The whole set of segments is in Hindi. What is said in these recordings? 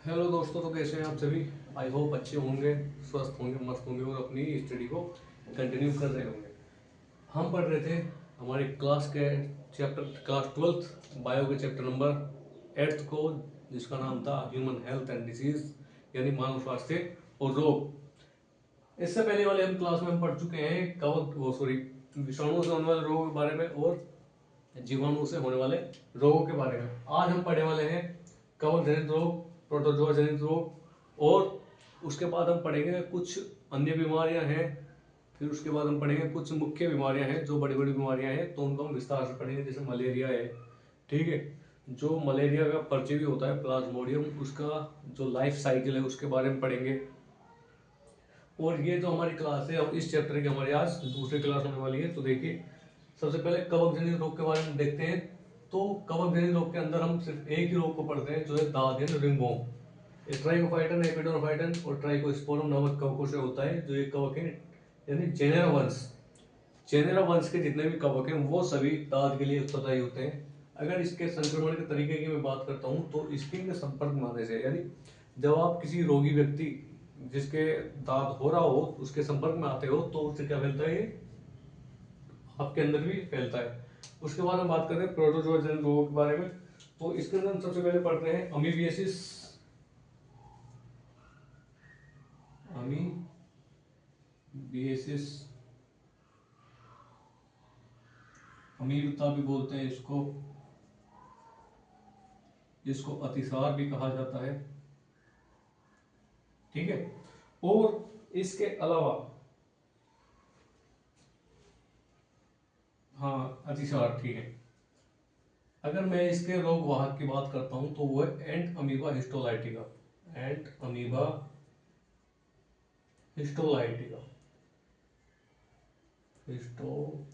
हेलो दोस्तों, तो कैसे हैं आप सभी। आई होप अच्छे होंगे, स्वस्थ होंगे, मस्त होंगे और अपनी स्टडी को कंटिन्यू कर रहे होंगे। हम पढ़ रहे थे हमारे क्लास के चैप्टर क्लास 12th बायो के चैप्टर नंबर 8th को, जिसका नाम था ह्यूमन हेल्थ एंड डिजीज, यानी मानव स्वास्थ्य और रोग। इससे पहले वाले हम क्लास में हम पढ़ चुके हैं विषाणु से होने वाले रोगों के बारे में और जीवाणु से होने वाले रोगों के बारे में। आज हम पढ़ने वाले हैं कवक जनित रोग, प्रोटोजोआ जनित रोग, और उसके बाद हम पढ़ेंगे कुछ अन्य बीमारियां हैं। फिर उसके बाद हम पढ़ेंगे कुछ मुख्य बीमारियां हैं जो बड़ी बड़ी बीमारियां हैं, तो उनको हम विस्तार से पढ़ेंगे। जैसे मलेरिया है, ठीक है, जो मलेरिया का परजीवी होता है प्लाज्मोडियम, उसका जो लाइफ साइकिल है उसके बारे में पढ़ेंगे। और ये जो हमारी क्लास है, अब इस चैप्टर की हमारी आज दूसरी क्लास होने वाली है। तो देखिए, सबसे पहले कवक जनित रोग के बारे में देखते हैं। तो कवक जनित रोग के अंदर हम सिर्फ एक ही रोग को पढ़ते हैं, जो है दाद यानी रिंगवॉर्म। ट्राइकोफाइटन, एपिडोरफाइटन और ट्राइकोस्पोरम नामक कवकों से होता है। जो ये कवक है यानी जेनेरा वंश, जेनेरा वंश के जितने भी कवक हैं वो सभी दाद के लिए उत्तरदायी होते हैं। अगर इसके संक्रमण के तरीके की मैं बात करता हूँ, तो स्किन के संपर्क में आने से, यानी जब आप किसी रोगी व्यक्ति जिसके दांत हो रहा हो उसके संपर्क में आते हो, तो उससे क्या फैलता है, ये आपके अंदर भी फैलता है। उसके बाद हम बात करते हैं प्रोटोजोआ जनित रोगों के बारे में। तो इसके अंदर हम सबसे पहले पढ़ते हैं अमीबियासिस, अमीबियासिस, अमीबता भी बोलते हैं इसको, जिसको अतिसार भी कहा जाता है, ठीक है। और इसके अलावा, हाँ अतिसार, ठीक है। अगर मैं इसके रोग वाहक की बात करता हूं, तो वो है एंट अमीबा हिस्टोलाइटिका, एंट अमीबा हिस्टोलाइटिका, हिस्टोलाइटिका,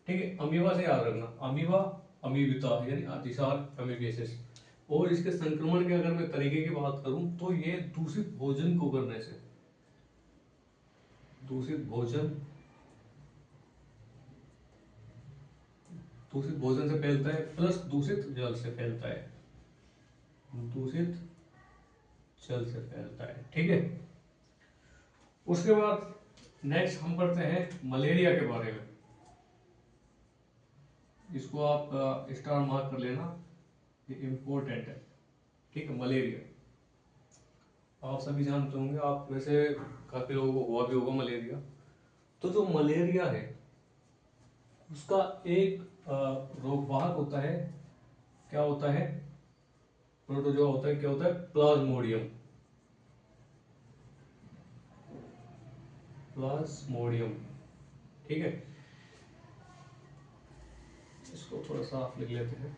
ठीक है। अमीबा से याद रखना, अमीबा अमीबिता यानी अतिसार, अमीबियासिस। और इसके संक्रमण के अगर मैं तरीके की बात करूं, तो ये दूषित भोजन को करने से, दूषित भोजन, दूषित भोजन से फैलता है, प्लस दूषित जल से फैलता है, दूषित जल से फैलता है, ठीक है। उसके बाद नेक्स्ट हम पढ़ते हैं मलेरिया के बारे में। इसको आप स्टार मार्क कर लेना, ये इंपॉर्टेंट है, ठीक है। मलेरिया आप सभी जानते होंगे, आप वैसे काफी लोगों को हुआ भी होगा मलेरिया। तो जो मलेरिया है उसका एक रोगवाहक होता है, क्या होता है, प्रोटोजोआ होता है, क्या होता है, प्लाज्मोडियम, प्लाज्मोडियम, ठीक है। इसको थोड़ा साफ लिख लेते हैं,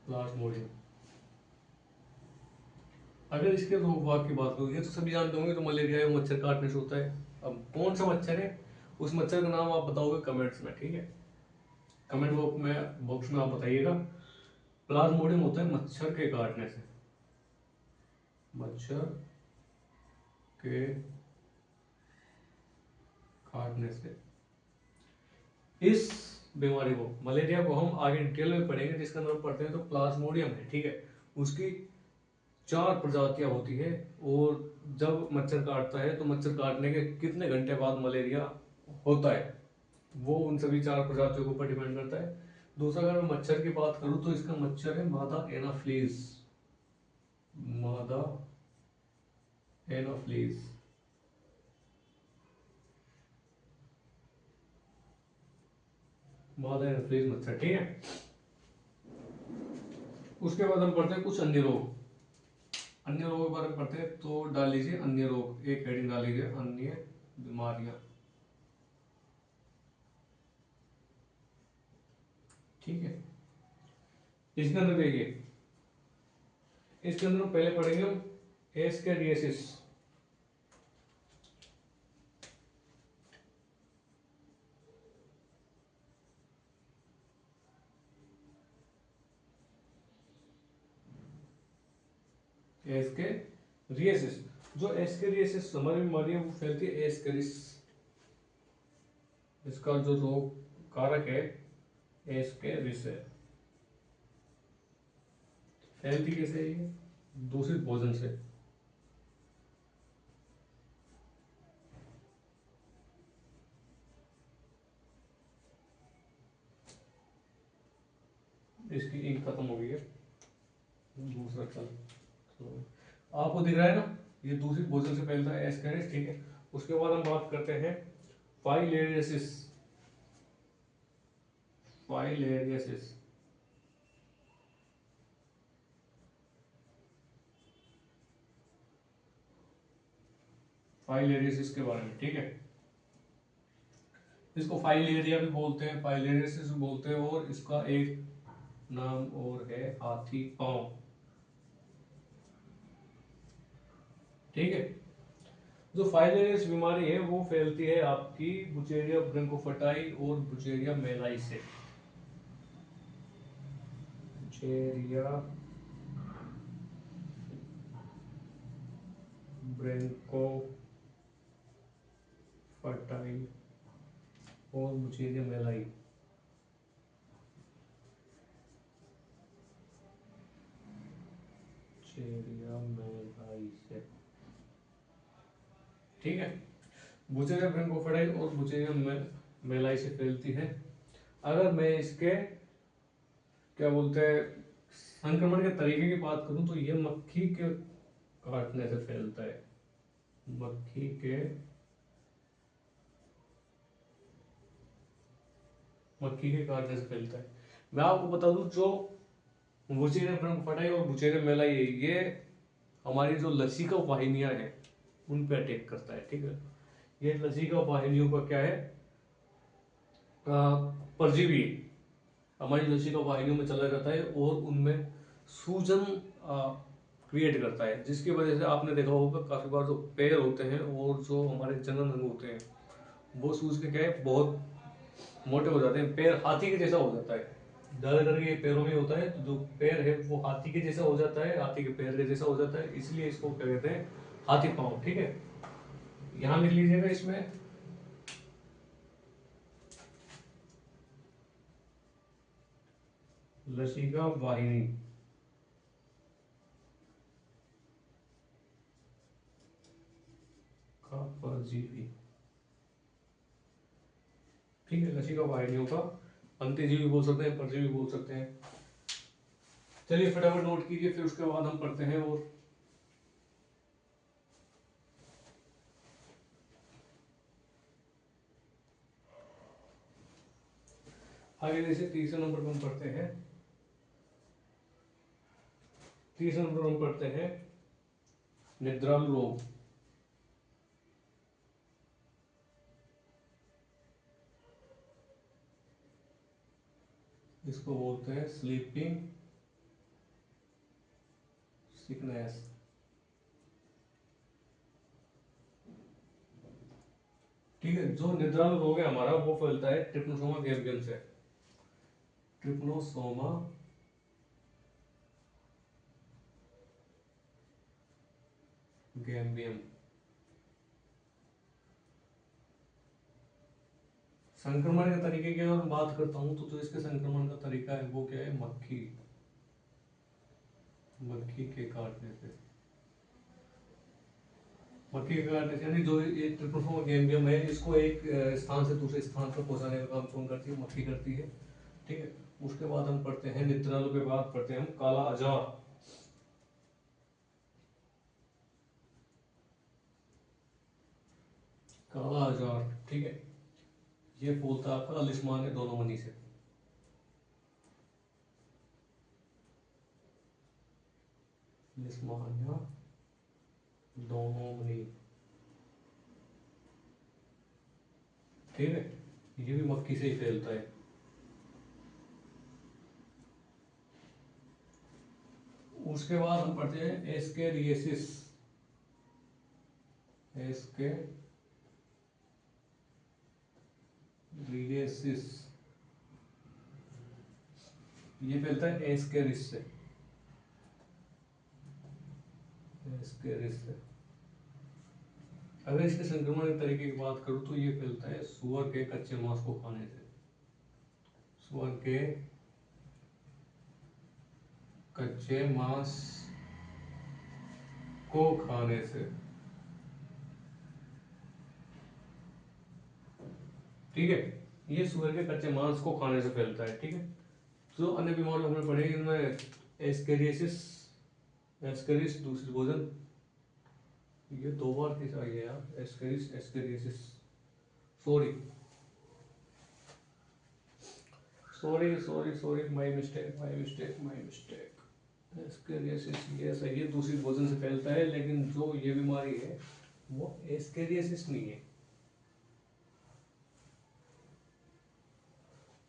प्लाज्मोडियम। अगर इसके रोगवाहक की बात करूँ, ये तो सभी जानते होंगे, तो मलेरिया है मच्छर काटने से होता है। अब कौन सा मच्छर है, उस मच्छर का नाम आप बताओगे कमेंट्स में, ठीक है। कमेंट बॉक्स में आप बताइएगा। प्लाज्मोडियम होता है मच्छर के काटने से, मच्छर के काटने से। इस बीमारी को, मलेरिया को, हम आगे डिटेल में पढ़ेंगे। जिसका अंदर हम पढ़ते हैं तो प्लाज्मोडियम है, ठीक है। उसकी 4 प्रजातियां होती है, और जब मच्छर काटता है तो मच्छर काटने के कितने घंटे बाद मलेरिया होता है, वो उन सभी 4 प्रजातियों के ऊपर डिपेंड करता है। दूसरा, अगर मैं मच्छर की बात करूं, तो इसका मच्छर है मादा एनाफ्लीज, मादा एनाफ्लीज, मादा एनाफ्लीज मच्छर, ठीक है। उसके बाद हम पढ़ते हैं कुछ अन्य रोग, अन्य रोगों के बारे में पढ़ते हैं। तो डाल लीजिए अन्य रोग, एक हेडिंग डाल लीजिए अन्य बीमारियां, ठीक है। इसके अंदर देखिए, इसके अंदर हम पहले पढ़ेंगे हम एस्केरियासिस, एस्केरियासिस। जो एस्केरियासिस हमारी बीमारी है वो फैलती है एस्केरिस इसका जो रोग कारक है एस्केरिस है। फैलती कैसे है ये? दूषित भोजन से। इसकी इंक खत्म हो गई है। दूसरा चल, तो आपको दिख रहा है ना, ये दूषित भोजन से फैलता है एस्केरिस, ठीक है। उसके बाद हम बात करते हैं फाइलेरियसिस। फाइलेरियसिस फाइलेरियसिस के बारे में, ठीक है। इसको फाइलेरिया भी बोलते हैं, फाइलेरियसिस भी बोलते हैं, और इसका एक नाम और है हाथी पांव, ठीक है। जो फाइलेरियस बीमारी है वो फैलती है आपकी बुचेरिया ब्रंकोफटाई और बुचेरिया मेलाई से। बुचेरिया ब्रंकोफटाई और बुचेरिया मेलाई, बुचेरिया मेलाई से, ठीक है। बुचेरिया ब्रंकोफटाई और बुचेरिया मेलाई से फैलती है। अगर मैं इसके क्या बोलते हैं संक्रमण के तरीके की बात करूं तो ये मक्खी के काटने से फैलता है। मक्खी के काटने से फैलता है। मैं आपको बता दूं, जो बुचेरिया ब्रंकोफटाई और बुचेरिया मेलाई है, ये हमारी जो लसिका वाहिनियां हैं उन पे अटैक करता है, ठीक है। ये लसिका वाहिनियों का क्या है, परजीवी हमारी लसिका वाहिनियों में चला जाता है और उनमें सूजन क्रिएट करता है, जिसकी वजह से आपने देखा होगा काफी बार जो पैर होते हैं और जो हमारे जनन अंग होते हैं वो सूज के क्या है बहुत मोटे हो जाते हैं, पैर हाथी के जैसा हो जाता है। ज्यादा करके ये पैरों में होता है, तो जो पैर है वो हाथी के जैसा हो जाता है, हाथी के पैर के जैसा हो जाता है, इसलिए इसको क्या कहते हैं, हाथी पांव, ठीक है। यहां लिख लीजिएगा इसमें लसिका वाहिनी का परजीवी, ठीक है। लसिका वाहिनियों का अंत्यजीवी बोल सकते हैं, परजीवी बोल सकते हैं। चलिए फटाफट नोट कीजिए, फिर उसके बाद हम पढ़ते हैं। और आगे जैसे तीसरे नंबर पर हम पढ़ते हैं, तीसरे नंबर हम पढ़ते हैं निद्रालु रोग। इसको बोलते हैं स्लीपिंग सिकनेस, ठीक है। जो निद्रालु रोग है हमारा वो फैलता है ट्रिपनोसोमा गैम्बियम से। ट्रिपनोसोमा गैम्बियम। संक्रमण के तरीके की अगर बात करता हूं तो जो इसके संक्रमण का तरीका है वो क्या है, मक्खी के काटने से। मक्खी के काटने से, यानी जो ये ट्रिपनोसोमा गैम्बियम है इसको एक स्थान से दूसरे स्थान पर पहुंचाने का काम कौन करती है, मक्खी करती है, ठीक है। उसके बाद हम पढ़ते हैं निद्रालु के बाद पढ़ते हैं हम काला अजार। काला अजार, ठीक है। ये फूलता है आपका लिस्मान है दोनों मनी से। लिस्मान या दोनों मनी, ठीक है। ये भी मक्खी से ही फैलता है। उसके बाद हम पढ़ते हैं एस्केरियसिस। एस्केरियसिस ये फैलता है एस्केरिस से। एस्केरिस से अगर इसके संक्रमण के तरीके की बात करूं तो ये फैलता है सुअर के कच्चे मांस को खाने से। सुअर के कच्चे मांस को खाने से, ठीक है, ये सुअर के कच्चे मांस को खाने से फैलता है। ठीक है, तो अन्य बीमारी हमने पढ़ी इनमें एस्केरियासिस, एस्केरिस दूसरी भोजन, ये दो बार कैसे आई है यार, Ascaris ascariasis, sorry sorry sorry sorry, my mistake my mistake my mistake. Ascariasis ये सही है, दूसरी भोजन से फैलता है, लेकिन जो ये बीमारी है वो एस्केरियासिस नहीं है।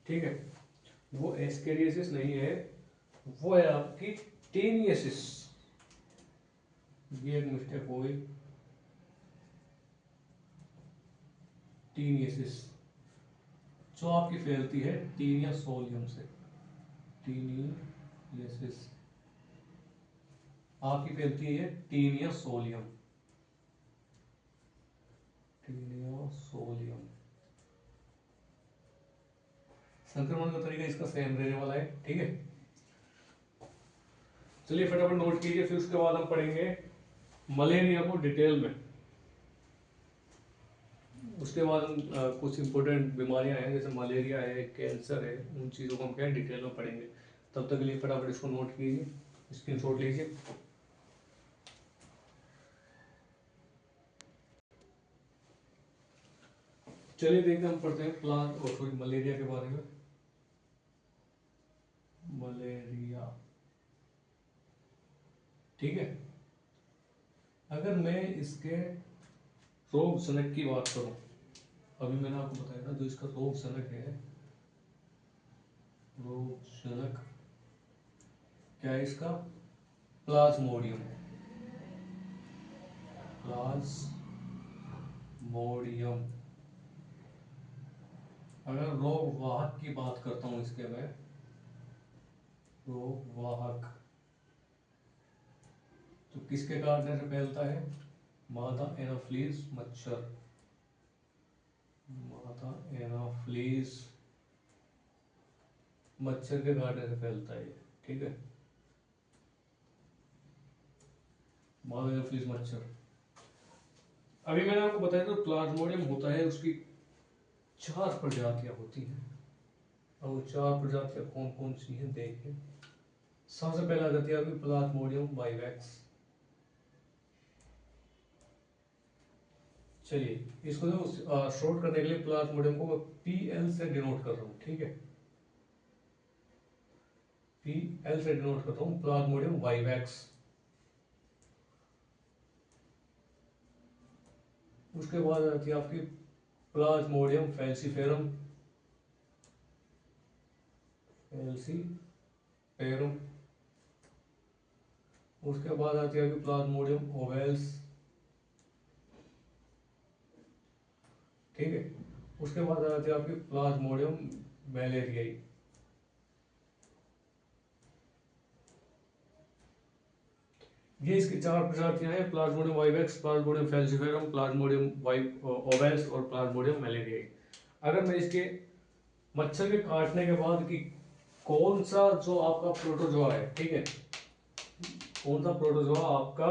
ठीक है, वो एस्केरियासिस नहीं है, वो है आपकी टेनियसिस। ये एक मिस्टेक हो गई, टीनियसिस जो आपकी फैलती है टीनिया सोलियम से। टीनियसिस आपकी फैलती है टीनिया सोलियम, टीनिया सोलियम। संक्रमण का तरीका इसका सेम रहने वाला है। ठीक है, चलिए फटाफट नोट कीजिए, फिर उसके बाद हम पढ़ेंगे मलेरिया को डिटेल में। उसके बाद हम कुछ इंपॉर्टेंट बीमारियां हैं जैसे मलेरिया है, कैंसर है, उन चीज़ों को हम क्या डिटेल में पढ़ेंगे। तब तक के लिए फटाफट इसको नोट कीजिए, स्क्रीनशॉट लीजिए। चलिए देखते हैं, हम पढ़ते हैं प्लान और सॉरी मलेरिया के बारे में। मलेरिया, ठीक है, अगर मैं इसके रोग जनक की बात करूं, अभी मैंने आपको बताया था जो इसका रोग जनक है, रोग जनक क्या है इसका, प्लाज्मोडियम, प्लाज्मोडियम। अगर रोग वाहक की बात करता हूं इसके मैं, रोग वाहक तो किसके काटने से फैलता है, मादा एनाफ्लीज मच्छर, मादा एनाफ्लीज मच्छर के काटने से फैलता है। ठीक है, मादा एनाफ्लीज मच्छर। अभी मैंने आपको बताया तो प्लाज्मोडियम होता है, उसकी 4 प्रजातियां होती हैं, और वो 4 प्रजातियां कौन कौन सी हैं देखिए। सबसे पहला आ जाती है आपकी प्लाज्मोडियम वाइवैक्स। चलिए इसको जो शॉर्ट करने के लिए प्लाज्मोडियम को PL से डिनोट कर रहा हूँ। ठीक है, PL से डिनोट करता हूँ, प्लाज्मोडियम वाइवैक्स। उसके बाद आती है आपकी प्लाज्मोडियम फैल्सीफेरम, फैल्सीफेरम। उसके बाद आती है आपकी प्लाज्मोडियम ओवेल्स। ठीक है, उसके बाद आती है आपकी प्लाज्मोडियम मैलेरियाई। ये इसकी 4 प्रजातियां हैं, Plasmodium vivax, Plasmodium falciparum, Plasmodium vowels और प्लाज्मोडियम मैलेरियाई। अगर मैं इसके मच्छर के काटने के बाद की कौन सा जो आपका प्रोटोजोआ है, ठीक है, कौन सा प्रोटोजोआ आपका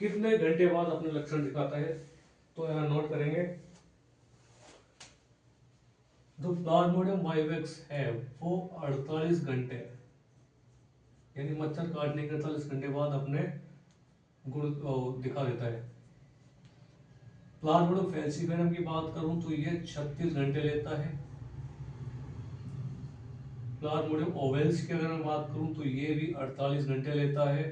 कितने घंटे बाद अपने लक्षण दिखाता है, तो यहाँ नोट करेंगे। जो प्लाज्मोडियम वाइवैक्स है वो 48 घंटे, यानी मच्छर काटने के 48 घंटे बाद अपने गुण दिखा देता है। प्लाज्मोडियम फैल्सीफेरम की बात करूं तो ये 36 घंटे लेता है। प्लाज्मोडियम ओवेल्स की अगर मैं बात करूं तो ये भी 48 घंटे लेता है।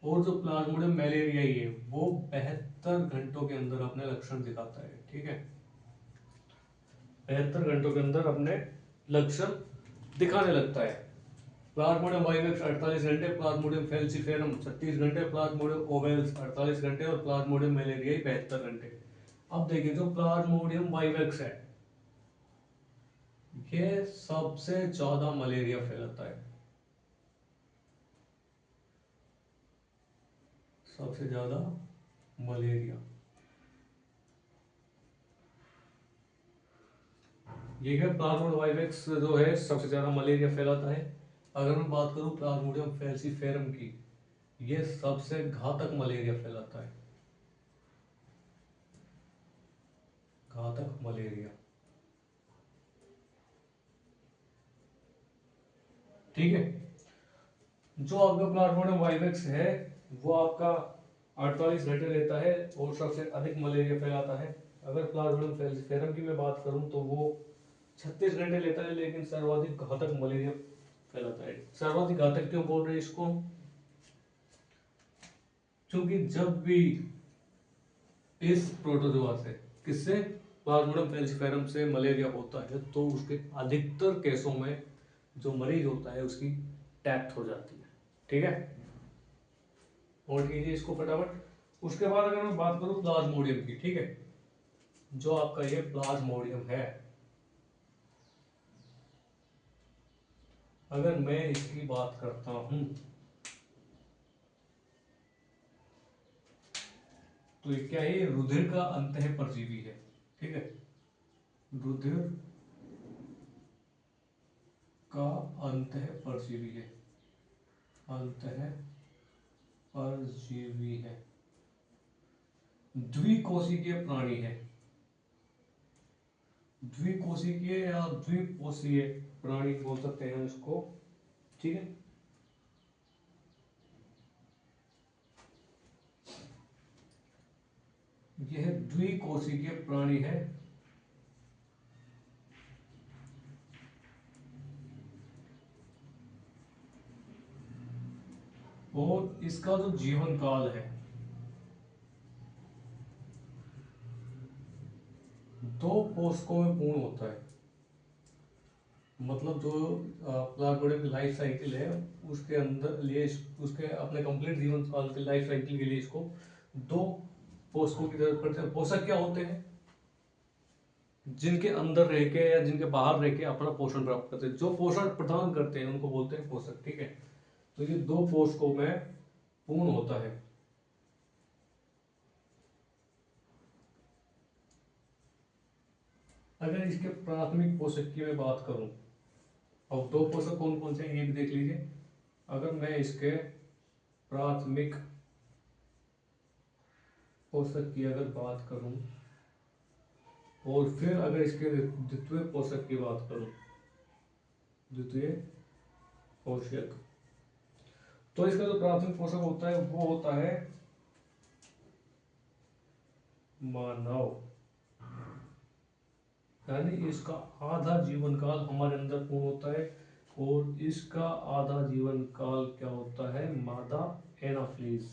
और जो प्लाज्मोडियम मैलेरियाई है वो 72 घंटों के अंदर अपने लक्षण दिखाता है। ठीक है, 72 घंटों के अंदर अपने लक्षण दिखाने लगता है। प्लाज्मोडियम वाइवैक्स 48 घंटे, प्लाज्मोडियम फैल्सीफेरम 36 घंटे, प्लाज्मोडियम ओवेल्स 48 घंटे और प्लाज्मोडियम मैलेरियाई 72 घंटे। अब देखिए जो प्लाज्मोडियम वाइवैक्स है ये सबसे ज्यादा मलेरिया फैलाता है, सबसे ज्यादा मलेरिया। ये है प्लाज्मोडियम वाइवेक्स जो है सबसे ज्यादा मलेरिया फैलाता है। अगर मैं बात करूं प्लाज्मोडियम फैल्सीफेरम की, ये सबसे घातक मलेरिया फैलाता है, घातक मलेरिया। ठीक है, जो आपका प्लाज्मोडियम वाइवेक्स है वो आपका 48 घंटे रहता है और सबसे अधिक मलेरिया फैलाता है। अगर प्लाज्मोडियम फैल्सीफेरम की मैं बात करूं तो वो 36 घंटे लेता है, लेकिन सर्वाधिक घातक मलेरिया फैलाता है। सर्वाधिक घातक क्यों बोल रहे हैं इसको? क्योंकि जब भी इस प्रोटोजोआ से, किससे, प्लाज्मोडियम फैल्सीफेरम से मलेरिया होता है तो उसके अधिकतर केसों में जो मरीज होता है उसकी डेथ हो जाती है। ठीक है, नोट कीजिए इसको फटाफट। उसके बाद अगर मैं बात करूं प्लाज्मोडियम की, ठीक है, जो आपका ये प्लाज्मोडियम है, अगर मैं इसकी बात करता हूं तो ये क्या है, रुधिर का अंतः परजीवी है। ठीक है, रुधिर का अंतः परजीवी है, अंतः परजीवी है, द्विकोशिकीय प्राणी है, द्विकोशिकीय या द्विकोशीय प्राणी बोल सकते हैं इसको। ठीक है, यह द्विकोशिकीय प्राणी है और इसका जो जीवन काल है 2 पोषकों में पूर्ण होता है। मतलब जो प्लाज्मोडियम की लाइफ साइकिल है उसके अंदर लिए, उसके अपने कंप्लीट जीवन काल के लाइफ साइकिल के लिए इसको 2 पोषकों की जरूरत पड़ती है। पोषक क्या होते हैं? जिनके अंदर रह के या जिनके बाहर रह के अपना पोषण प्राप्त करते हैं, जो पोषण प्रदान करते हैं उनको बोलते हैं पोषक। ठीक है, तो ये 2 पोषकों में पूर्ण होता है। अगर इसके प्राथमिक पोषक की मैं बात करूं, अब 2 पोषक कौन कौन से हैं ये भी देख लीजिए। अगर मैं इसके प्राथमिक पोषक की अगर बात करूं और फिर अगर इसके द्वितीय पोषक की बात करूं, द्वितीय पोषक, तो इसका जो प्राथमिक पोषक होता है वो होता है मानव। यानी इसका आधा जीवन काल हमारे अंदर पूर्ण होता है और इसका आधा जीवन काल क्या होता है, मादा एनाफ्लीज,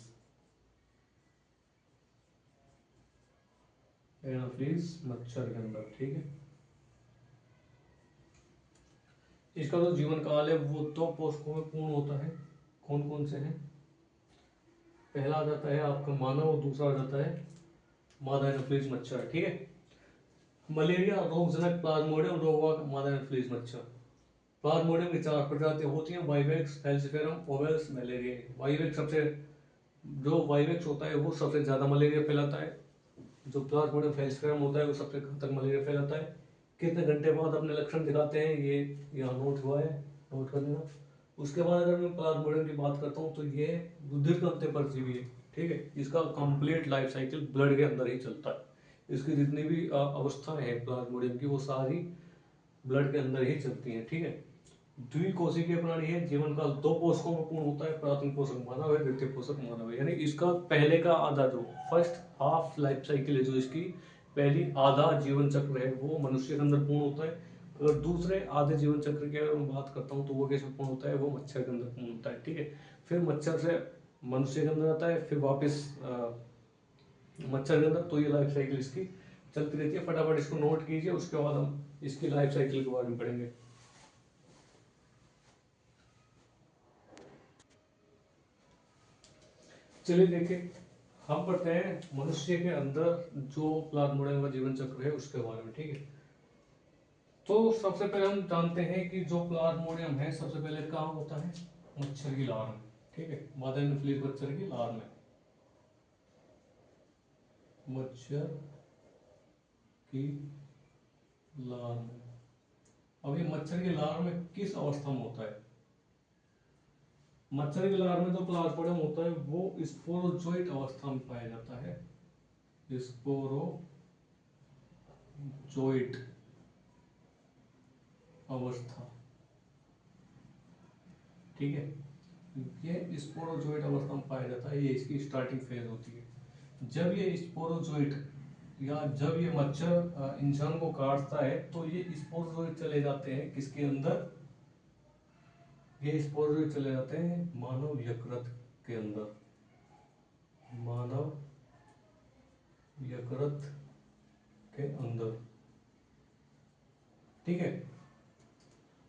एनाफ्लीज मच्छर के अंदर। ठीक है, इसका जो जीवन काल है वो 2 पोषकों में पूर्ण होता है। कौन कौन से हैं? पहला आ जाता है आपका मानव और दूसरा आ जाता है मादा एनाफ्लीज मच्छर। ठीक है, मलेरिया रोगजनक प्लाज्मोडियम रोगवाहक मादा एनाफ्लीज मच्छर। प्लाज्मोडियम की 4 प्रजातियां होती हैं, vivax, falciparum, vowels, malaria. Vivax सबसे, जो वाइवेक्स होता है वो सबसे ज्यादा मलेरिया फैलाता है। जो प्लाज्मोडियम फैल्सीफेरम होता है वो सबसे घातक मलेरिया फैलाता है। कितने घंटे बाद अपने लक्षण दिखाते हैं ये यहाँ नोट हुआ है, नोट कर लेना। उसके बाद अगर मैं प्लाज्मोडियम की बात करता हूँ तो ये रुधिर का अंत्य परजीवी है। ठीक है, इसका कंप्लीट लाइफ साइकिल ब्लड के अंदर ही चलता है। इसकी जितनी भी अवस्थाएं हैं प्लाज्मोडियम की वो सारी ब्लड के अंदर ही चलती हैं। ठीक है, द्विकोशिकीय प्राणी है, जीवन काल 2 पोषकों में पूर्ण होता है। प्राथमिक पोषक मानव है, द्वितीय पोषक मानव है। यानी इसका पहले का आधा, जो फर्स्ट हाफ लाइफ साइकिल है, जो इसकी पहली आधा जीवन चक्र है वो मनुष्य के अंदर पूर्ण होता है। अगर दूसरे आधे जीवन चक्र की अगर मैं बात करता हूँ तो वो कैसे पूर्ण होता है, वो मच्छर के अंदर पूर्ण होता है। ठीक है, फिर मच्छर से मनुष्य के अंदर आता है, फिर वापस मच्छर के अंदर। तो ये लाइफ साइकिल इसकी चलती रहती है। फटाफट इसको नोट कीजिए, उसके बाद हम इसकी लाइफ साइकिल के बारे में पढ़ेंगे। चलिए देखिए, हम पढ़ते हैं मनुष्य के अंदर जो प्लाज्मोडियम का जीवन चक्र है उसके बारे में। ठीक है, तो सबसे पहले हम जानते हैं कि जो प्लाज्मोडियम है सबसे पहले कहाँ होता है, मच्छर की लार में। ठीक है, मादा एनाफ्लीज मच्छर की लार में। मच्छर की लार में। अब ये मच्छर की लार में किस अवस्था में होता है? मच्छर की लार में जो प्लाज्मोडियम होता है वो स्पोरोजोइट अवस्था में पाया जाता है। स्पोरोजोइट अवस्था, ठीक है। ये स्पोरोजोइट अवस्था में पाया जाता है, ये इसकी स्टार्टिंग फेज होती है। जब ये स्पोरोजोइट या जब ये मच्छर इंसान को काटता है तो ये स्पोरोजोइट चले जाते हैं किसके अंदर? ये स्पोरोजोइट चले जाते हैं मानव यकृत के अंदर, मानव यकृत के अंदर, ठीक है।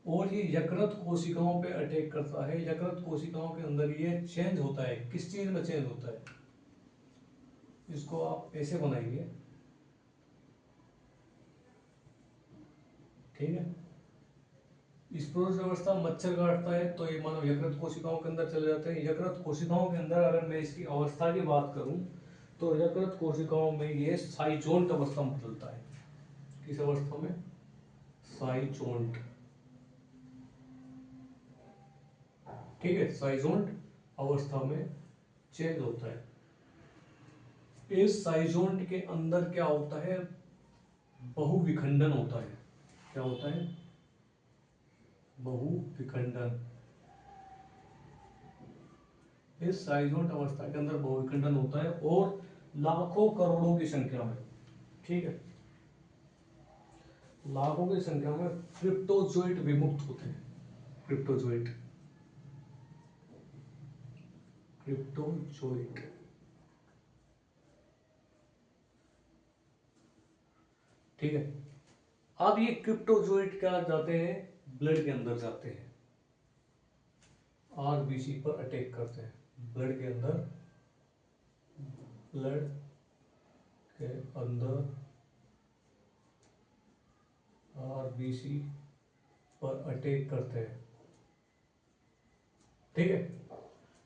और ये यकृत कोशिकाओं पे अटैक करता है। यकृत कोशिकाओं के अंदर ये चेंज होता है, किस चीज में चेंज होता है? इसको आप ऐसे बनाइए, ठीक है। स्पोरोज अवस्था मच्छर काटता है तो ये मानव यकृत कोशिकाओं के अंदर चले जाते हैं। यकृत कोशिकाओं के अंदर अगर मैं इसकी अवस्था की बात करूं तो यकृत कोशिकाओं में ये साइजोंट अवस्था में बदलता है। किस अवस्था में? साइजोंट, ठीक है। साइजोंट अवस्था में चेंज होता है। इस साइजोंट के अंदर क्या होता है? बहुविखंडन होता है। क्या होता है? बहुविखंडन। इस साइजोंट अवस्था के अंदर बहुविखंडन होता है और लाखों करोड़ों की संख्या में, ठीक है, लाखों की संख्या में क्रिप्टोजोइट विमुक्त होते हैं। क्रिप्टोजोइट, क्रिप्टोजोइट, ठीक है। अब ये क्रिप्टोजोइट क्या जाते हैं? ब्लड के अंदर जाते हैं, आरबीसी पर अटैक करते हैं। ब्लड के अंदर, ब्लड के अंदर आरबीसी पर अटैक करते हैं, ठीक है।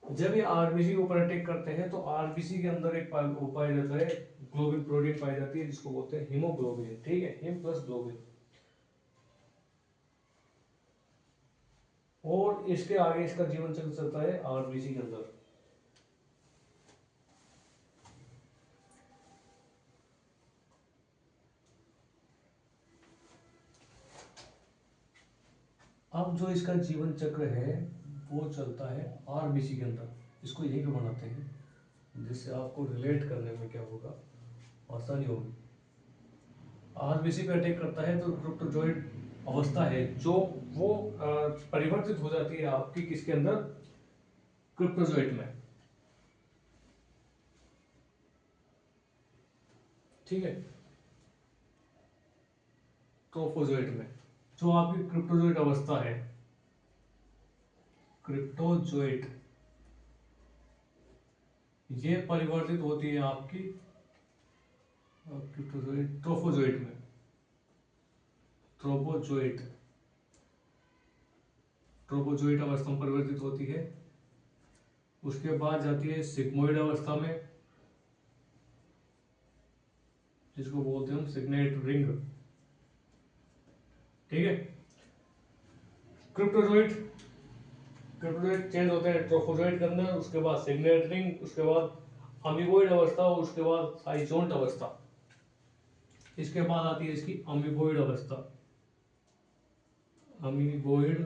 जब ये आरबीसी के ऊपर अटैक करते हैं तो आरबीसी के अंदर एक वो पाया जाता है, ग्लोबिन प्रोटीन पाई जाती है जिसको बोलते हैं हीमोग्लोबिन, ठीक है, हिम प्लस ग्लोबिन। और इसके आगे इसका जीवन चक्र चलता है आरबीसी के अंदर। अब जो इसका जीवन चक्र है वो चलता है आरबीसी के अंदर। इसको यहीं पे बनाते हैं जिससे आपको रिलेट करने में क्या होगा, आसानी होगी। आरबीसी पे अटैक करता है तो क्रिप्टोजोइट अवस्था है जो वो परिवर्तित हो जाती है आपकी किसके अंदर? क्रिप्टोजोइट में, ठीक है, ट्रोफोजोइट में। जो आपकी क्रिप्टोजोइट अवस्था है, क्रिप्टोजोइट, ये परिवर्तित होती है आपकी क्रिप्टोजोइट ट्रोफोजोइट में, ट्रोफोजोइट, ट्रोफोजोइट अवस्था में परिवर्तित होती है। उसके बाद जाती है सिग्मोइड अवस्था में जिसको बोलते हैं हम सिग्नेट रिंग, ठीक है। क्रिप्टोजोइट, क्रिप्टोजोइट चेंज होते हैं ट्रोफोजोइट के अंदर, उसके बाद सिग्नेट रिंग, उसके बाद अमीबोइड अवस्था, उसके बाद साइजोंट अवस्था। इसके बाद आती है इसकी अमीबोइड अवस्था, अमीबोइड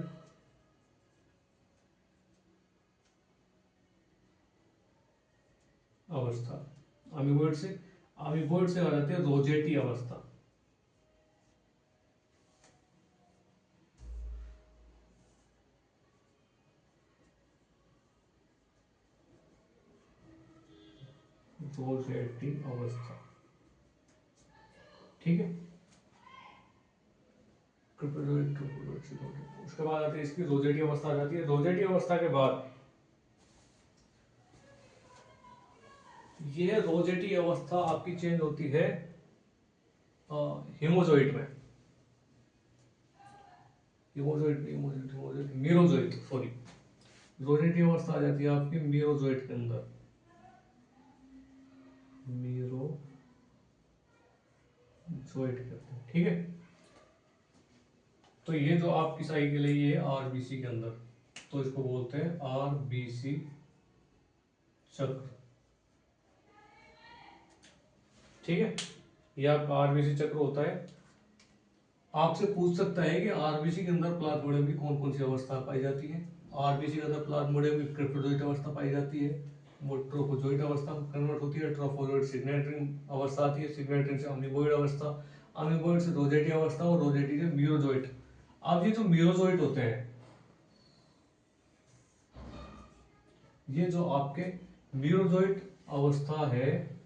अवस्था। अमीबोइड से आ जाती है रोजेटी अवस्था। रोजेटी अवस्था, ठीक है। उसके बाद आती है इसकी रोजेटी अवस्था आ जाती है। रोजेटी अवस्था के बाद ये रोजेटी अवस्था आपकी चेंज होती है हीमोजोइट में, मीरोजोइट, सॉरी, रोजेटी अवस्था आ जाती है आपकी मीरोजोइट के अंदर, मीरोजोइट जोइट कहते हैं, ठीक है। तो ये जो आपकी साइकिल है ये आरबीसी के अंदर, तो इसको बोलते हैं आरबीसी चक्र, ठीक है। ये आपका आरबीसी चक्र होता है। आपसे पूछ सकता है कि आरबीसी के अंदर प्लाज्मोडियम की कौन कौन सी अवस्था पाई जाती है। आरबीसी के अंदर प्लाज्मोडियम की क्रिप्टोजोइट अवस्था पाई जाती है, वो ट्रोफोजोइट अवस्था में कन्वर्ट होती है, ट्रोफोजोइट सिग्नेट्रिन अवस्था आती है, सिग्नेट्रिन से अमीबोइड अवस्था, अमीबोइड से रोजेटी अवस्था और रोजेटी से म्यूरोजोइट। अब ये जो म्यूरोजोइट होते हैं, ये जो आपके म्यूरोजोइट अवस्था है,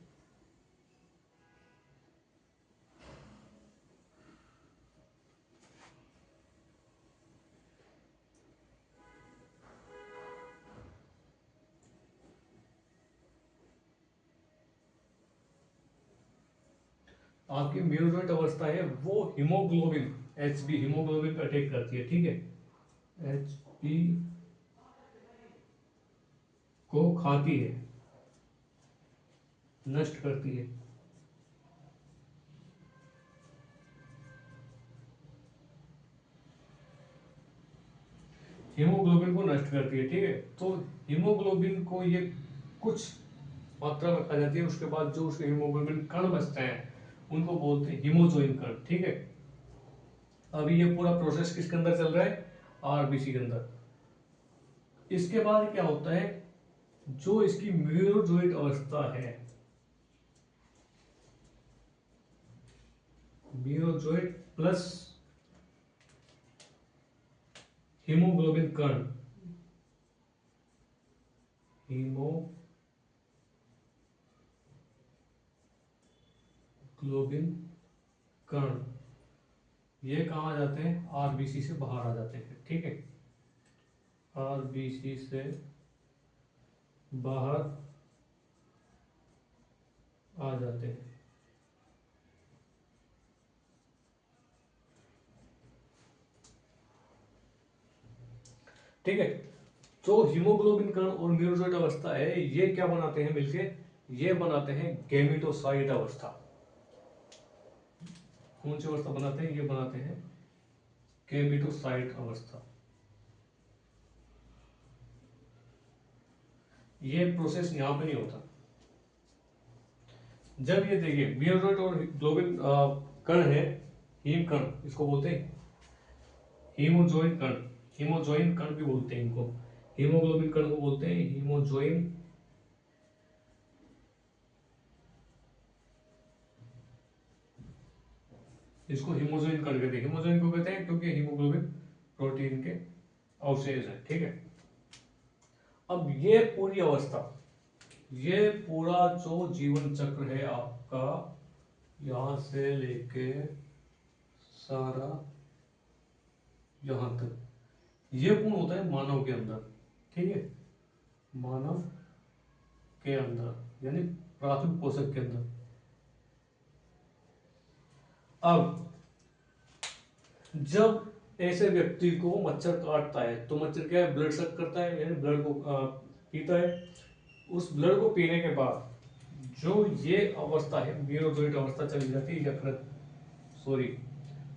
आपकी म्यूरोजोइट अवस्था है वो हीमोग्लोबिन एचबी हीमोग्लोबिन पे अटैक करती है, ठीक है। एचबी को खाती है, नष्ट करती है। हीमोग्लोबिन को नष्ट करती है, ठीक है। तो हीमोग्लोबिन को ये कुछ मात्रा में खा जाती है, उसके बाद जो उसके हीमोग्लोबिन कण बचते हैं उनको बोलते हैं हीमोजोइन कण, ठीक है। अभी ये पूरा प्रोसेस किसके अंदर चल रहा है, आरबीसी के अंदर। इसके बाद क्या होता है, जो इसकी म्यूरोजोइट अवस्था है, म्यूरोजोइट प्लस हीमोग्लोबिन कण, हीमोग्लोबिन कण, ये कहाँ आ जाते हैं, आरबीसी से बाहर आ जाते हैं, ठीक है। आरबीसी से बाहर आ जाते हैं, ठीक है। तो हीमोग्लोबिन कण और म्यूरोजोइट अवस्था है, ये क्या बनाते हैं मिलके, ये बनाते हैं गैमेटोसाइट अवस्था। कौन सी अवस्था बनाते हैं, ये बनाते हैं गैमेटोसाइट अवस्था। ये प्रोसेस यहां पे नहीं होता। जब ये देखिए म्यूरोजोइट और ग्लोबिन कण है, हीम कण इसको बोलते हैं हीमोजोइन कण, हीमोजोइन कण भी बोलते हैं इनको। हीमोग्लोबिन कण को बोलते हैं हीमोजोइन, इसको हीमोजोइन कण कहते हैं। हीमोजोइन को कहते हैं क्योंकि हीमोग्लोबिन प्रोटीन के अवशेष है, ठीक है। अब ये पूरी अवस्था, ये पूरा जो जीवन चक्र है आपका, यहां से लेके सारा यहां तक, ये पूर्ण होता है मानव के अंदर, ठीक है। मानव के अंदर यानी प्राथमिक पोषक के अंदर। अब जब ऐसे व्यक्ति को मच्छर काटता है तो मच्छर क्या है, ब्लड सक करता है, यानी ब्लड को पीता है। उस ब्लड को पीने के बाद जो ये अवस्था है म्यूरोजोइट अवस्था चली जाती है यकृत, सॉरी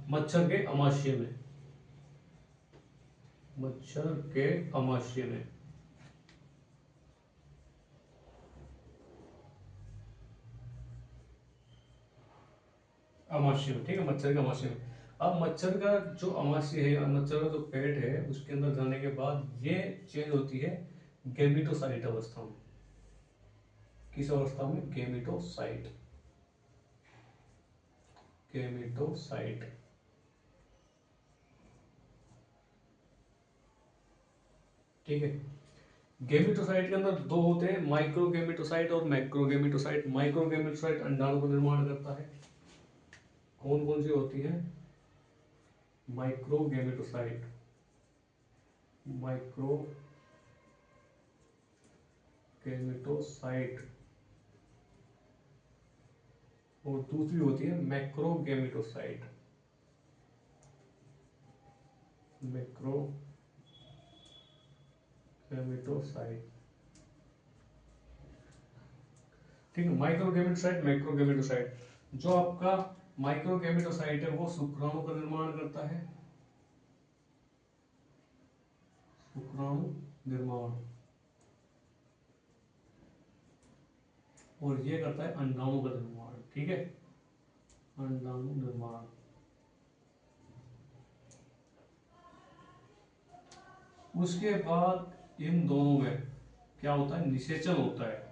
मच्छर के अमाशय में, मच्छर के अमाशय में। अमाशय में, ठीक है, मच्छर के अमाशय में। अब मच्छर का जो अमाशय है, मच्छर का जो पेट है, उसके अंदर जाने के बाद ये चेंज होती है गैमेटोसाइट अवस्था में। किस अवस्था में, गैमेटोसाइट, गैमेटोसाइट, ठीक है। गैमेटोसाइट के अंदर दो होते हैं, माइक्रो गैमेटोसाइट और मैक्रो गैमेटोसाइट। माइक्रो गैमेटोसाइट अंडाणु का निर्माण करता है। कौन कौन सी होती है, माइक्रो गैमेटोसाइट, माइक्रो गैमेटोसाइट, और दूसरी होती है मैक्रो गैमेटोसाइट, मैक्रो गैमेटोसाइट, ठीक है। Micro gametocyte, macro gametocyte. जो आपका माइक्रोकेमिटोसाइट है वो शुक्राणु का निर्माण करता है, शुक्राणु निर्माण, और ये करता है अंडाणु का निर्माण। ठीक है, अंडाणु निर्माण। उसके बाद इन दोनों में क्या होता है, निषेचन होता है।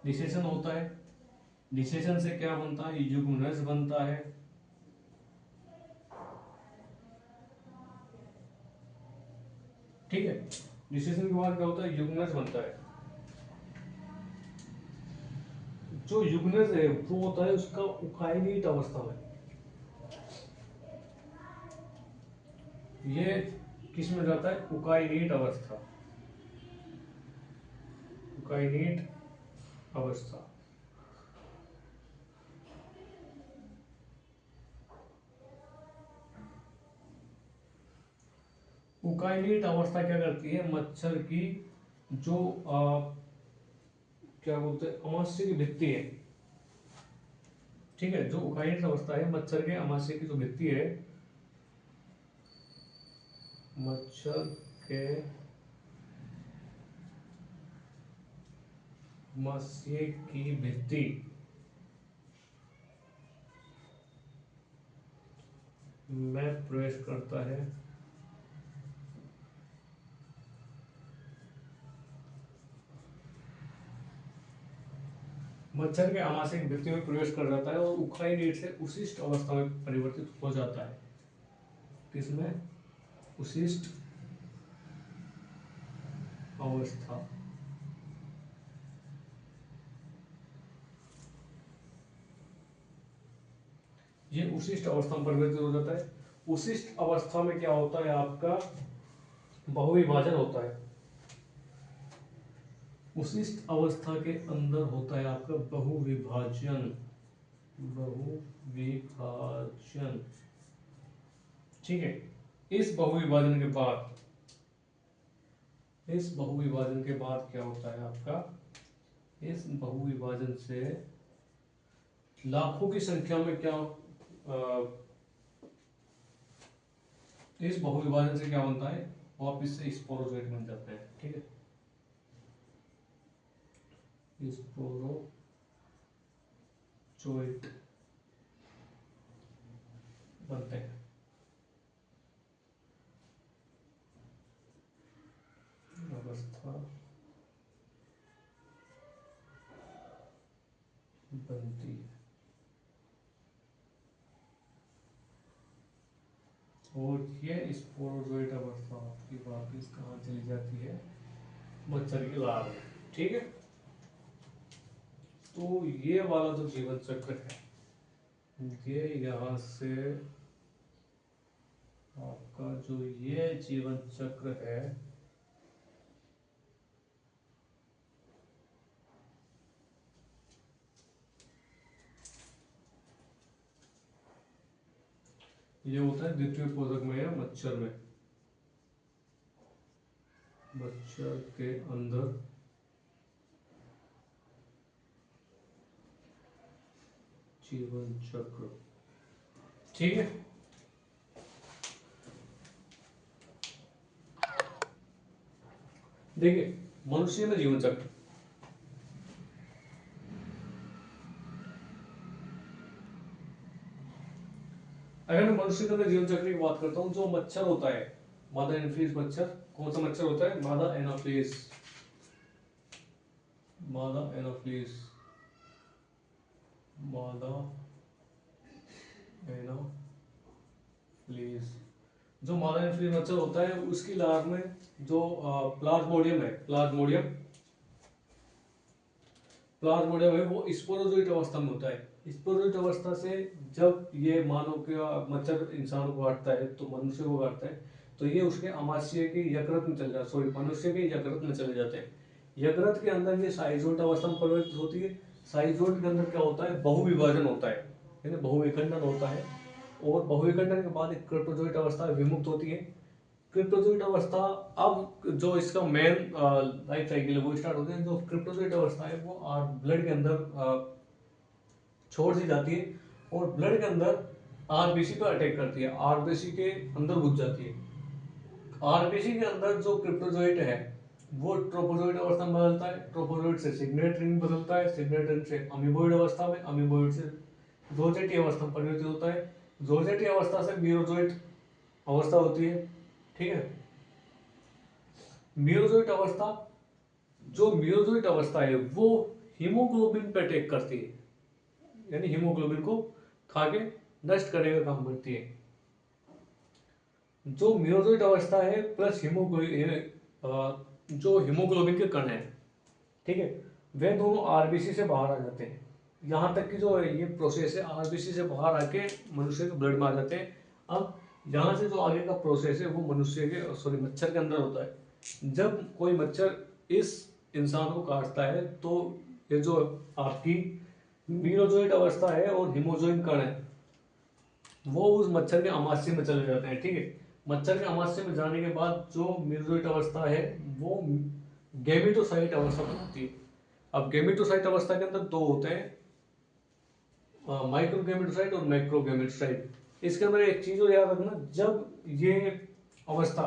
निषेचन होता है, निषेचन से क्या बनता है, युग्मनज बनता है। ठीक है, निषेचन के बाद क्या होता है, युग्मनज बनता है। जो युग्मनज है वो होता है उसका उकाइनीट अवस्था में। ये किस में जाता है, उकाइनीट अवस्था, उकाइनीट अवस्था। उकाइनीट अवस्था क्या करती है, मच्छर की जो क्या बोलते हैं, अमाशय की भित्ति है। ठीक है, जो उकाइनीट अवस्था है, मच्छर के अमाशय की जो भित्ति है, मच्छर के अमाशय की भित्ति में प्रवेश करता है। मच्छर के आमाशय की भित्ति में प्रवेश कर जाता है और उकाइनीट से उशिष्ट अवस्था में परिवर्तित हो जाता है। किसमें, उशिष्ट अवस्था। ये उशिष्ट अवस्था में परिवर्तित हो जाता है। उशिष्ट अवस्था में क्या होता है, आपका बहुविभाजन होता है। उशिष्ट अवस्था के अंदर होता है आपका बहुविभाजन, बहुविभाजन। ठीक है, इस बहुविभाजन के बाद, इस बहुविभाजन के बाद क्या होता है आपका, इस बहुविभाजन से लाखों की संख्या में क्या इस बहुविभाजन से क्या बनता है, वापिस से स्पोरोजोइट बन जाते हैं। ठीक है, स्पोरोजोइट बनते हैं। अवस्था बनती है और ये स्पोरोजोइट अवस्था आपकी वापिस कहाँ चली जाती है, मच्छर की लार में। ठीक है, तो ये वाला जो जीवन चक्र है, ये यहाँ से आपका जो ये जीवन चक्र है, ये होता है द्वितीय पोषक में या मच्छर में, मच्छर के अंदर जीवन चक्र। ठीक है, देखिए मनुष्य में जीवन चक्र, अगर मैं मनुष्य के अंदर जीवन चक्र की बात करता हूँ, जो मच्छर होता है, मादा एनोफिलीज मच्छर, कौन सा मच्छर होता है, मादा एनोफिलीज, मादा एनोफिलीज, मादा एनोफिलीज। जो मादा एनोफिलीज मच्छर होता है उसकी लार में जो प्लाज्मोडियम है, प्लाज्मोडियम, प्लाज्मोडियम है वो स्पोरोजोइट अवस्था में होता है। स्पोरोजोइट अवस्था से जब ये मानव का मच्छर इंसान को काटता है, तो मनुष्य को काटता है, तो ये उसके अमाशय के यकृत में चले जाते, सॉरी मनुष्य के यकृत में चले जाते हैं। यकृत के अंदर ये साइजोट अवस्था में परिवर्तित होती है। साइजोट के अंदर क्या होता है, बहुविभाजन होता है, यानी बहुविखंडन होता है, और बहुविखंडन के बाद एक क्रिप्टोजोइट अवस्था विमुक्त होती है। क्रिप्टोजोइट अवस्था, अब जो इसका मेन लाइफ साइकिल है वो स्टार्ट होते हैं। जो क्रिप्टोजोइट अवस्था है वो ब्लड के अंदर छोड़ दी जाती है और ब्लड के अंदर आरबीसी पर अटैक करती है, आरबीसी के अंदर घुस जाती है। आरबीसी के अंदर जो क्रिप्टोजोइट है वो ट्रोपोजोइट अवस्था में बदलता है, ट्रोपोजोइट से सिग्नेट रिंग बदलता है, सिग्नेट रिंग से अमीबोइड अवस्था में, अमीबोइड से जोर्जेटी अवस्था में परिवर्तित होता है, जोर्जेटी अवस्था से मीरोजोइट अवस्था होती है। ठीक है, मीरोजोइट अवस्था, जो मीरोजोइट अवस्था है वो हीमोग्लोबिन पे अटैक करती है, यानी हीमोग्लोबिन को खा के नष्ट करने का काम करती है। जो मीरोजोइट अवस्था है प्लस जो हीमोग्लोबिन के कण है, ठीक है, वे दोनों आरबीसी से बाहर आ जाते हैं। यहाँ तक कि जो ये प्रोसेस है आरबीसी से बाहर आके मनुष्य के ब्लड में आ जाते हैं। अब यहाँ से जो आगे का प्रोसेस है वो मनुष्य के सॉरी मच्छर के अंदर होता है। जब कोई मच्छर इस इंसान को काटता है तो ये जो आपकी मीरोजोइट अवस्था है और हीमोजोइन कण है वो उस मच्छर के अमाशय में चले जाते हैं। ठीक है, मच्छर के अमाशय में जाने के बाद जो मीरोजोइट अवस्था है वो गैमेटोसाइट अवस्था बनाती है। अब गैमेटोसाइट अवस्था के अंदर दो होते हैं, माइक्रोगैमेटोसाइट और मैक्रोगैमेटोसाइट। इसके अंदर एक चीज और याद रखना, जब ये अवस्था,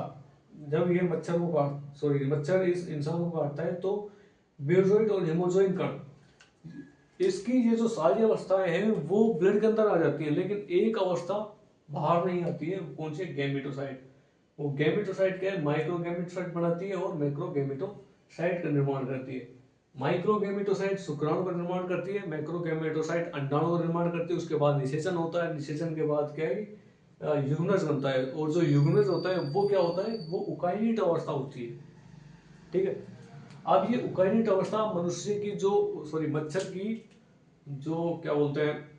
जब ये मच्छर को काट सॉरी मच्छर इस इंसान को काटता है तो मीरोजोइट और हीमोजोइन कण, इसकी ये जो सारी अवस्थाएं हैं वो ब्लड के अंदर आ जाती है, लेकिन एक अवस्था बाहर नहीं आती है। कौन सी? गैमेटोसाइट। वो गैमेटोसाइट क्या है? माइक्रोगैमेटोसाइट बनाती है और मैक्रोगैमेटोसाइट का निर्माण करती है। माइक्रोगैमेटोसाइट शुक्राणु का निर्माण करती है, मैक्रोगैमेटोसाइट अंडाणु का निर्माण करती है। उसके बाद निषेचन होता है, निषेचन के बाद क्या है युग्मनज बनता है, और जो युग्मनज होता है वो क्या होता है? वो उकाइनेट अवस्था होती है। ठीक है, अब ये उकाइनेट अवस्था मनुष्य की जो सॉरी मच्छर की जो क्या बोलते हैं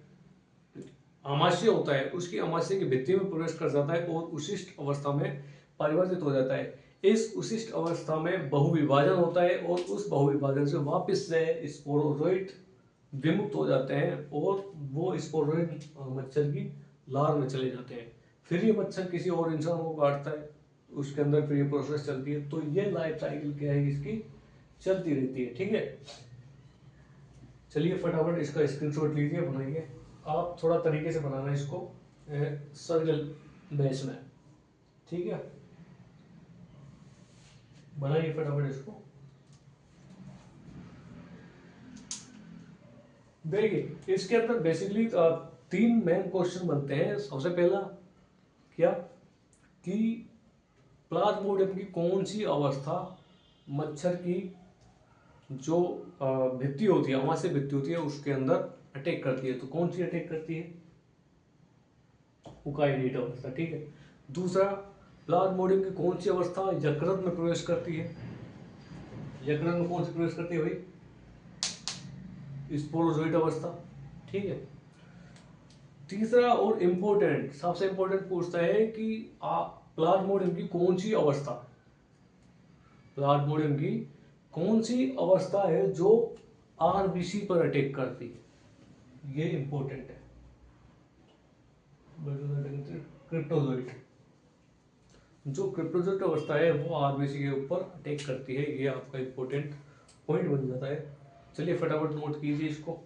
आमाशय होता है उसकी आमाशय की भित्ति में प्रवेश कर जाता है और उशिष्ट अवस्था में परिवर्तित हो जाता है। इस उशिष्ट अवस्था में बहुविभाजन होता है और उस बहुविभाजन से वापस से स्पोरोजोइट विमुक्त हो जाते हैं और वो स्पोरोजोइट मच्छर की लार में चले जाते हैं। फिर ये मच्छर किसी और इंसान को काटता है, उसके अंदर फिर ये प्रोसेस चलती है। तो ये लाइफ साइकिल क्या है इसकी, चलती रहती है। ठीक है, चलिए फटाफट इसका स्क्रीनशॉट लीजिए, बनाइए। आप थोड़ा तरीके से बनाना इसको सर्कल बेस में। ठीक है, बनाइए फटाफट इसको। देखिए इसके अंदर बेसिकली तीन मेन क्वेश्चन बनते हैं। सबसे पहला क्या कि प्लाज्मोडियम की कौन सी अवस्था मच्छर की जो भित्ति होती है, आमाशय भित्ति होती है उसके अंदर अटैक करती है। तो कौन सी अटैक करती है? उकाइनेट अवस्था। ठीक है, दूसरा प्लाज्मोडियम की कौन सी अवस्था यकृत में प्रवेश करती है? यकृत में कौन सी प्रवेश करती है भाई? स्पोरोजोइट अवस्था। ठीक है, तीसरा और इंपॉर्टेंट, सबसे इंपॉर्टेंट पूछता है कि प्लाज्मोडियम की कौन सी अवस्था, प्लाज्मोडियम की कौन सी अवस्था है जो आरबीसी पर अटैक करती है? ये इंपॉर्टेंट है। क्रिप्टोजोइट, जो क्रिप्टोजोइट अवस्था है वो आरबीसी के ऊपर अटैक करती है। ये आपका इंपॉर्टेंट पॉइंट बन जाता है। चलिए फटाफट नोट कीजिए इसको।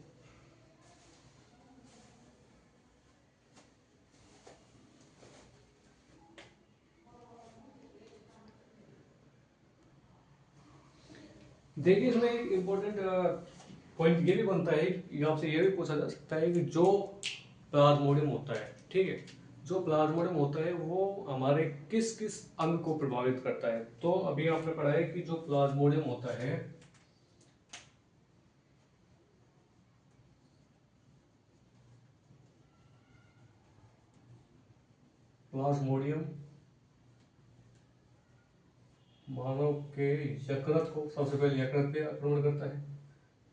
देखिए इसमें एक इम्पोर्टेंट पॉइंट ये भी बनता है, आपसे ये भी पूछा जा सकता है कि जो प्लाज्मोडियम होता है, ठीक है, जो प्लाज्मोडियम होता है वो हमारे किस किस अंग को प्रभावित करता है? तो अभी आपने पढ़ा है कि जो प्लाज्मोडियम होता है प्लाज्मोडियम मानव के यकृत को, सबसे पहले यकृत पे आक्रमण करता है,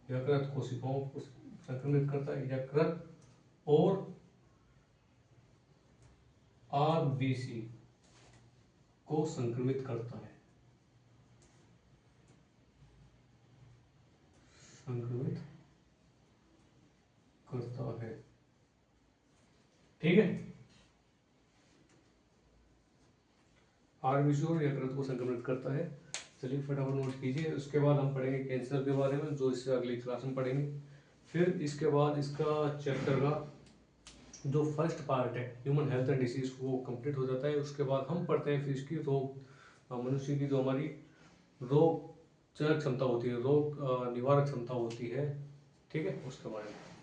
यकृत कोशिकाओं को संक्रमित करता है, यकृत और आरबीसी को संक्रमित करता है, संक्रमित करता है। ठीक है, हार्ट विशु और यकृत को संक्रमित करता है। चलिए फटाफट नोट कीजिए। उसके बाद हम पढ़ेंगे कैंसर के बारे में, जो इससे अगली क्लास में पढ़ेंगे। फिर इसके बाद इसका चैप्टर का जो फर्स्ट पार्ट है ह्यूमन हेल्थ एंड डिसीज वो कंप्लीट हो जाता है। उसके बाद हम पढ़ते हैं फिर इसकी रोग, मनुष्य की जो हमारी रोग क्षमता होती है, रोग निवारक क्षमता होती है, ठीक है, उसके बारे में।